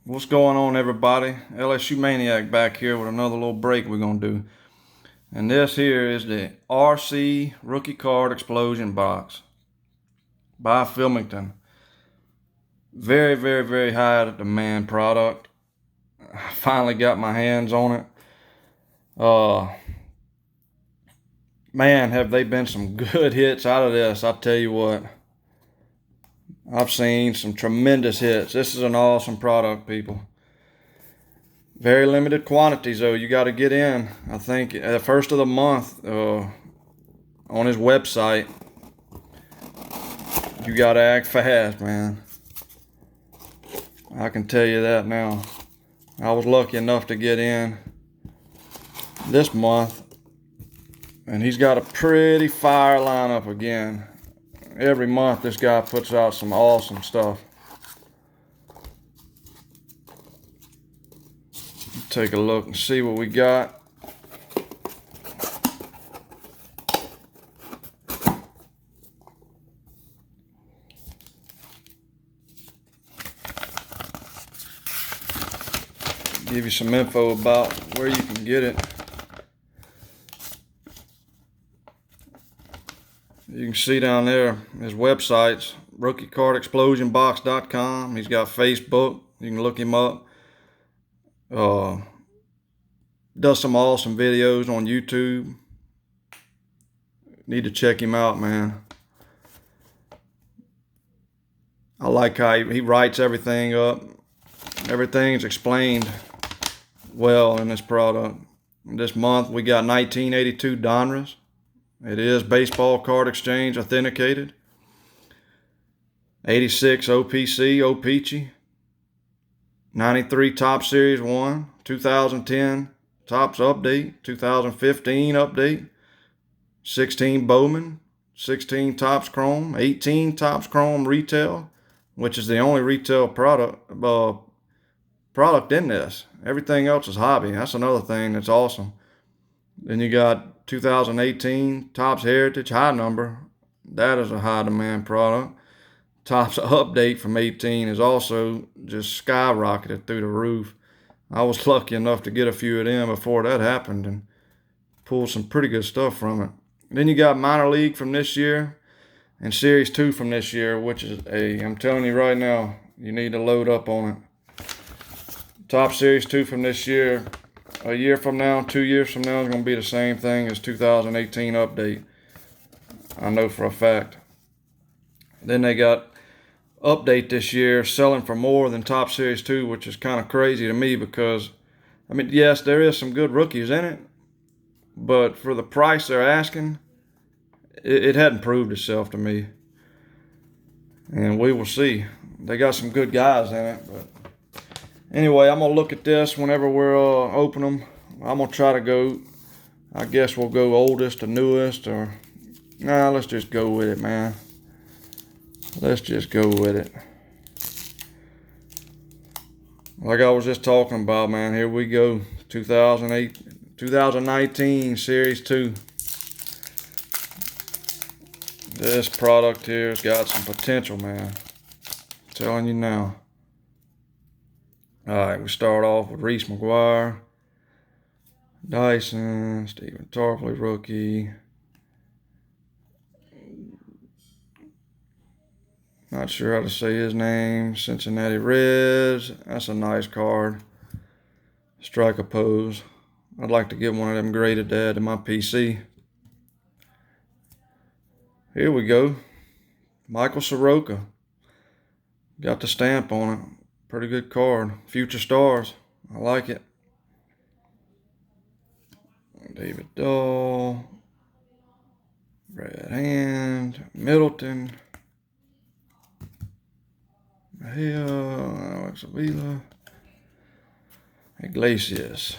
What's going on, everybody? LSU Maniac back here with another little break we're going to do. And this here is the RC Rookie Card Explosion Box by Filmington. Very, very, very high demand product. I finally got my hands on it. Man, have they been some good hits out of this. I tell you what, I've seen some tremendous hits. This is an awesome product, people. Very limited quantities though. You got to get in. I think at the first of the month on his website, you got to act fast, man. I can tell you that now. I was lucky enough to get in this month, and he's got a pretty fire lineup again. Every month this guy puts out some awesome stuff. Take a look and see what we got. Give you some info about where you can get it. You can see down there his website's rookiecardexplosionbox.com. He's got Facebook. You can look him up. Does some awesome videos on YouTube. Need to check him out, man. I like how he writes everything up. Everything's explained well in this product. This month we got 1982 Donruss. It is baseball card exchange authenticated. 86 OPC O-Pee-Chee. 93 Topps Series 1. 2010 Topps update. 2015 update. 16 Bowman. 16 Topps Chrome. 18 Topps Chrome retail, which is the only retail product in this. Everything else is hobby. That's another thing that's awesome. Then you got 2018 Topps Heritage high number. That is a high demand product. Topps update from 18 is also just skyrocketed through the roof. I was lucky enough to get a few of them before that happened and pull some pretty good stuff from it. Then you got minor league from this year and series 2 from this year, which is I'm telling you right now, you need to load up on it. Top Series 2 from this year, a year from now, 2 years from now, is going to be the same thing as 2018 update. I know for a fact. Then they got update this year selling for more than Top Series 2, which is kind of crazy to me because, I mean, yes, there is some good rookies in it, but for the price they're asking, it hadn't proved itself to me. And we will see. They got some good guys in it, but anyway, I'm going to look at this whenever we're open them. I'm going to try to go, I guess we'll go oldest to newest, or, nah, let's just go with it, man. Let's just go with it. Like I was just talking about, man, here we go. 2019 Series 2. This product here has got some potential, man. I'm telling you now. Alright, we start off with Reese McGuire, Dyson, Stephen Tarpley, rookie. Not sure how to say his name. Cincinnati Reds. That's a nice card. Strike a pose. I'd like to get one of them graded to add to my PC. Here we go. Michael Soroka. Got the stamp on it. Pretty good card. Future Stars. I like it. David Dahl. Brad Hand. Middleton. Alex Avila. Iglesias.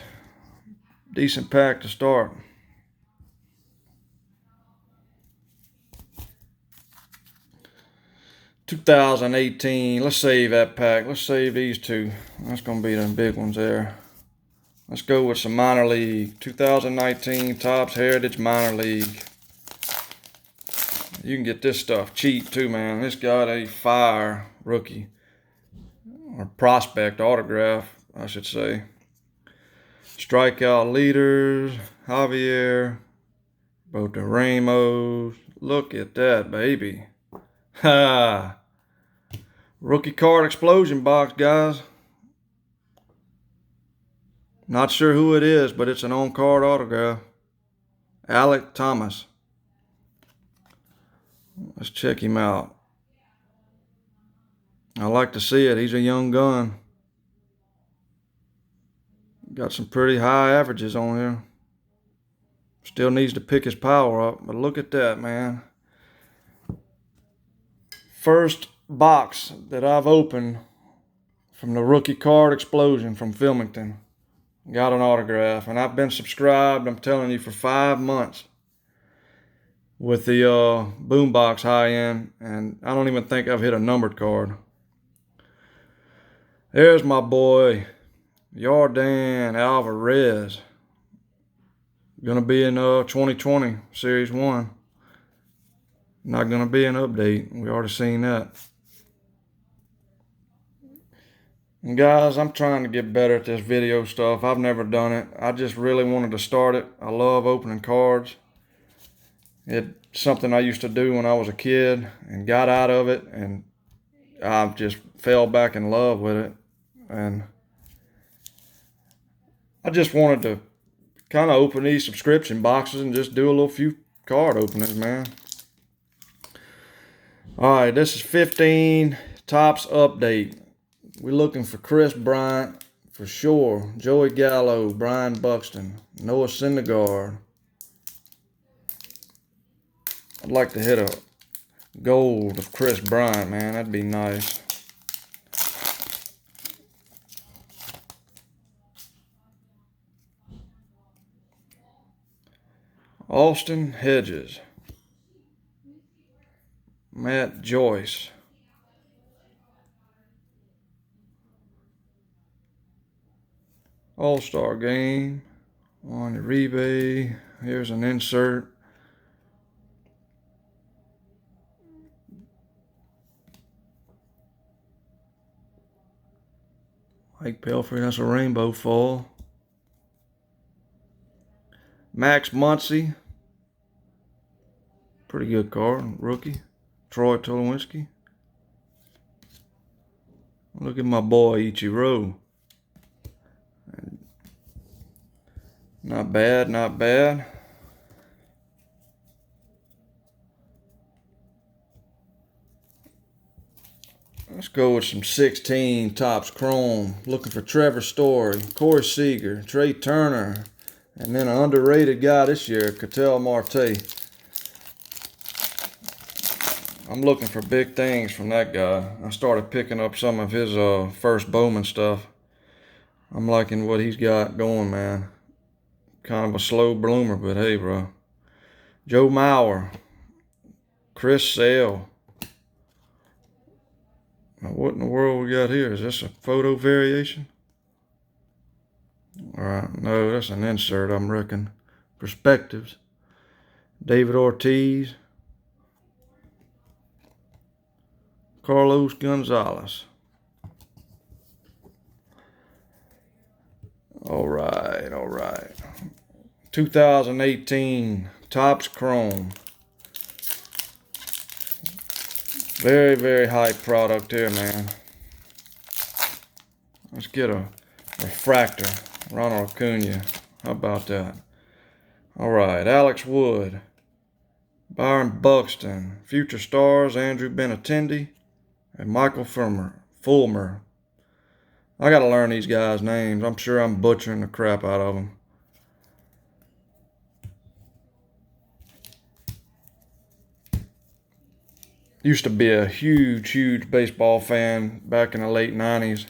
Decent pack to start. $2018. Let's save that pack. Let's save these two. That's going to be the big ones there. Let's go with some minor league. 2019 Topps Heritage Minor League. You can get this stuff cheap too, man. This got a fire rookie. or prospect autograph, I should say. Strikeout leaders, Javier, Boto Ramos. Look at that, baby. Ha! Rookie card explosion box, guys. Not sure who it is, but it's an on-card autograph. Alek Thomas. Let's check him out. I like to see it. He's a young gun. Got some pretty high averages on here. Still needs to pick his power up, but look at that, man. First box that I've opened from the rookie card explosion from Filmington. Got an autograph, and I've been subscribed, I'm telling you, for 5 months with the Boombox high-end, and I don't even think I've hit a numbered card. There's my boy, Yordan Alvarez. Gonna be in 2020 Series 1. Not gonna be an update. We already seen that. And guys, I'm trying to get better at this video stuff. I've never done it. I just really wanted to start it. I love opening cards. It's something I used to do when I was a kid and got out of it, and I just fell back in love with it. And I just wanted to kind of open these subscription boxes and just do a little few card openings, man. All right, this is 15 Topps update. We're looking for Kris Bryant for sure. Joey Gallo, Brian Buxton, Noah Syndergaard. I'd like to hit a gold of Kris Bryant, man. That'd be nice. Austin Hedges. Matt Joyce. All-Star Game. On Uribe. Here's an insert. Mike Pelfrey, that's a rainbow fall. Max Muncy. Pretty good card, rookie. Troy Tulowitzki. Look at my boy Ichiro. Not bad, not bad. Let's go with some 16 Topps Chrome. Looking for Trevor Story, Corey Seager, Trey Turner, and then an underrated guy this year, Ketel Marte. I'm looking for big things from that guy. I started picking up some of his first Bowman stuff. I'm liking what he's got going, man. Kind of a slow bloomer, but hey, bro. Joe Mauer, Chris Sale. Now, what in the world we got here? Is this a photo variation? All right, no, that's an insert, I'm reckon. Perspectives. David Ortiz. Carlos Gonzalez. All right, all right. 2018 Topps Chrome. Very, very hype product here, man. Let's get a refractor. Ronald Acuna. How about that? All right, Alex Wood. Byron Buxton. Future stars, Andrew Benintendi. And Michael Fulmer. I got to learn these guys' names. I'm sure I'm butchering the crap out of them. Used to be a huge, huge baseball fan back in the late 90s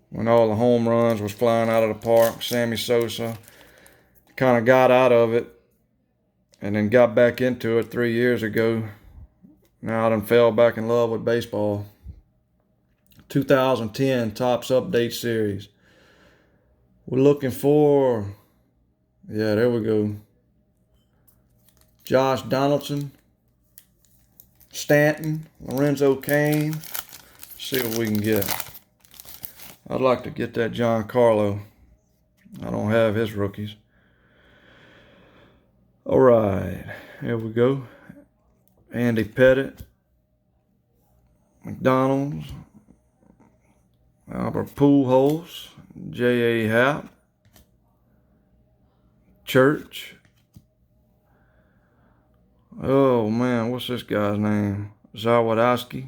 when all the home runs was flying out of the park. Sammy Sosa. Kind of got out of it and then got back into it 3 years ago. Now I done fell back in love with baseball. 2010 Topps Update Series. We're looking for, yeah, there we go. Josh Donaldson, Stanton, Lorenzo Cain. See what we can get. I'd like to get that Giancarlo. I don't have his rookies. All right, here we go. Andy Pettit, McDonald's, Albert Pujols, J.A. Happ, Church. Oh man, what's this guy's name? Zawodowski.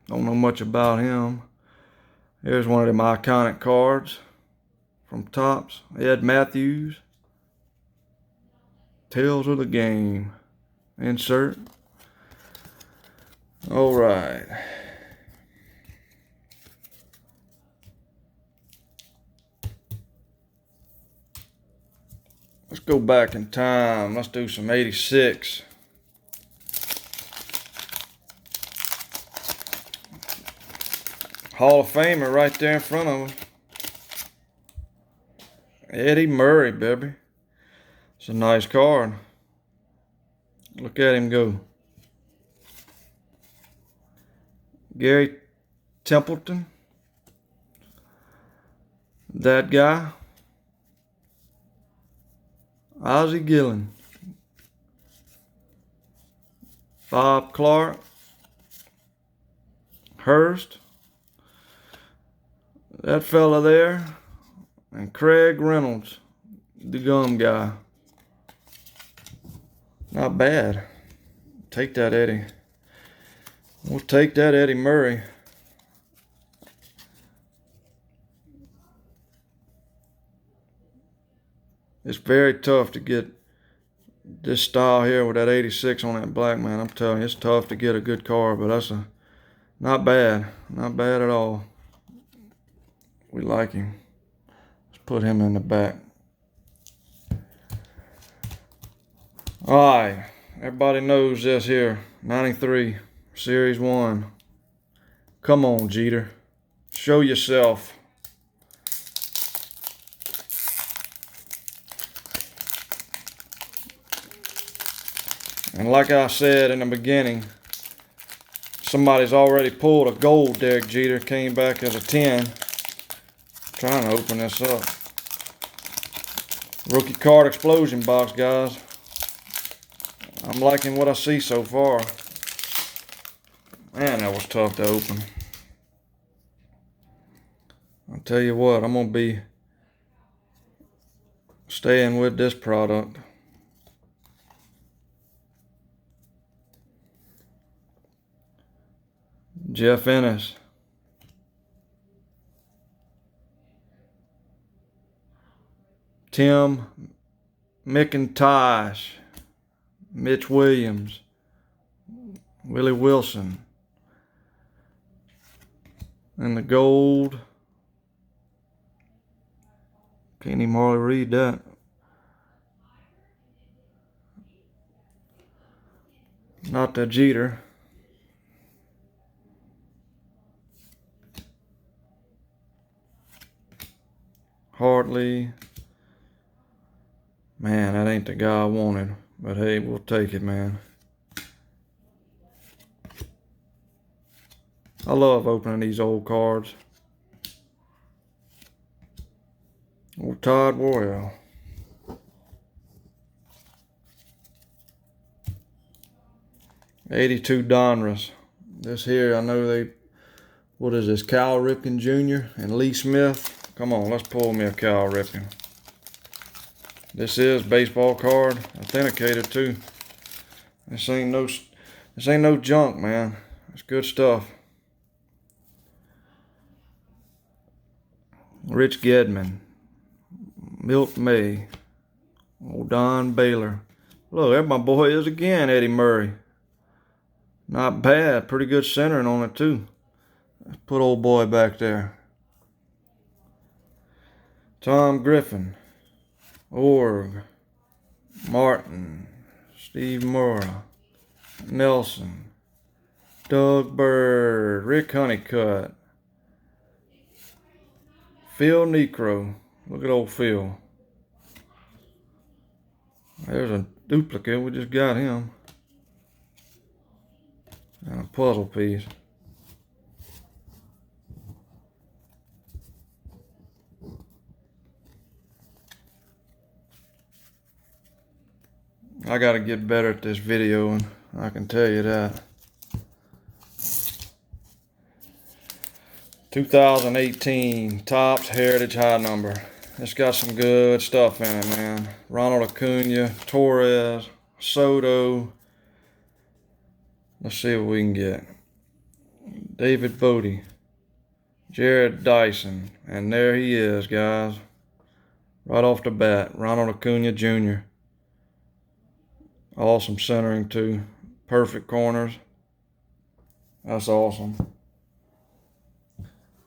Don't know much about him. Here's one of them iconic cards from Topps. Ed Matthews. Tales of the Game. Insert. All right. Let's go back in time. Let's do some 86. Hall of Famer right there in front of us. Eddie Murray, baby. It's a nice card. Look at him go. Gary Templeton. That guy. Ozzie Gillen. Bob Clark. Hurst. That fella there. And Craig Reynolds. The gum guy. Not bad. Take that, Eddie. We'll take that, Eddie Murray. It's very tough to get this style here with that 86 on that black, man. I'm telling you, it's tough to get a good card, but that's not bad. Not bad at all. We like him. Let's put him in the back. All right. Everybody knows this here. 93, Series 1. Come on, Jeter. Show yourself. And like I said in the beginning, somebody's already pulled a gold Derek Jeter, came back as a 10. Trying to open this up. Rookie card explosion box, guys. I'm liking what I see so far. Man, that was tough to open. I'll tell you what, I'm going to be staying with this product. Jeff Ennis. Tim McIntosh. Mitch Williams. Willie Wilson. And the gold. Can't even hardly read that. Not the Jeter. Hartley. Man, that ain't the guy I wanted. But hey, we'll take it, man. I love opening these old cards. Old Todd Royale. '82 Donruss. This here, I know they, what is this, Cal Ripken Jr. and Lee Smith. Come on, let's pull me a Cal Ripken. This is baseball card, authenticated too. This ain't no junk, man. It's good stuff. Rich Gedman, Milt May, old Don Baylor. Look, there my boy is again, Eddie Murray. Not bad, pretty good centering on it too. Let's put old boy back there. Tom Griffin, Org, Martin, Steve Mora, Nelson, Doug Bird, Rick Honeycutt, Phil Necro. Look at old Phil. There's a duplicate. We just got him. And a puzzle piece. I gotta get better at this videoing. I can tell you that. 2018 Topps Heritage High Number. It's got some good stuff in it, man. Ronald Acuna, Torres, Soto. Let's see what we can get. David Bodie, Jared Dyson, and there he is, guys. Right off the bat, Ronald Acuna Jr. Awesome centering too. Perfect corners. That's awesome.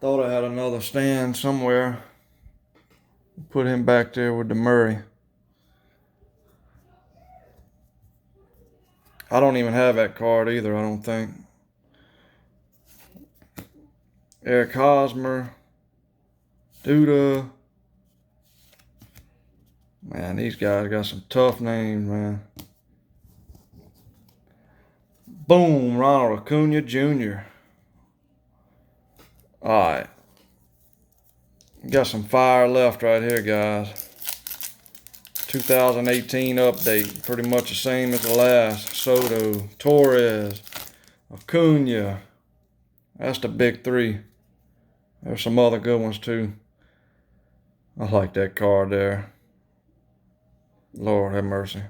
Thought I had another stand somewhere. Put him back there with the Murray. I don't even have that card either, I don't think. Eric Hosmer. Duda. Man, these guys got some tough names, man. Boom, Ronald Acuna Jr. Alright. Got some fire left right here, guys. 2018 update. Pretty much the same as the last. Soto, Torres, Acuna. That's the big three. There's some other good ones too. I like that card there. Lord have mercy.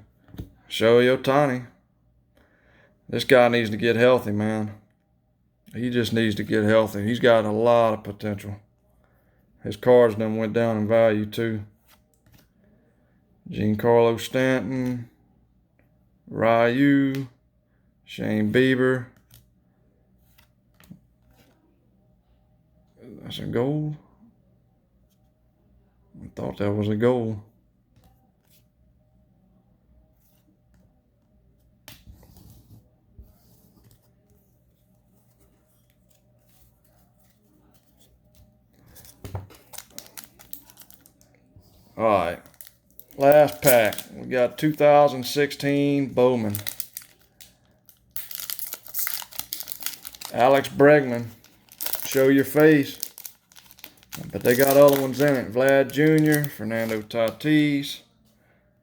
Shohei Ohtani. This guy needs to get healthy, man. He just needs to get healthy. He's got a lot of potential. His cards done went down in value too. Giancarlo Stanton, Ryu, Shane Bieber. That's a gold. I thought that was a gold. All right, last pack. We got 2016 Bowman. Alex Bregman, show your face. But they got other ones in it. Vlad Jr., Fernando Tatis.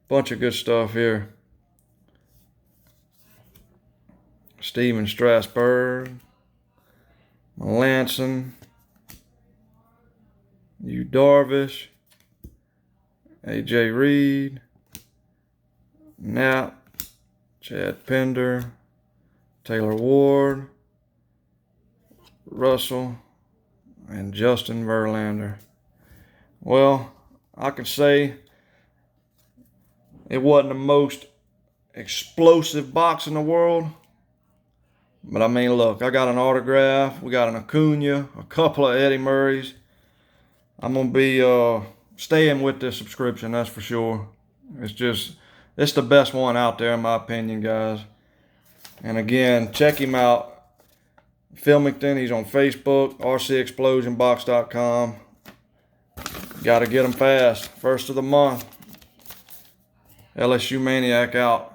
Bunch of good stuff here. Steven Strasburg. Melanson. Yu Darvish. AJ Reed. Knapp. Chad Pender. Taylor Ward. Russell. And Justin Verlander. Well, I can say it wasn't the most explosive box in the world. But I mean, look, I got an autograph. We got an Acuna, a couple of Eddie Murrays. I'm going to be staying with this subscription, that's for sure. It's the best one out there in my opinion, guys. And again, check him out. Filmington, he's on Facebook, rcexplosionbox.com. Got to get him fast. First of the month. LSU Maniac out.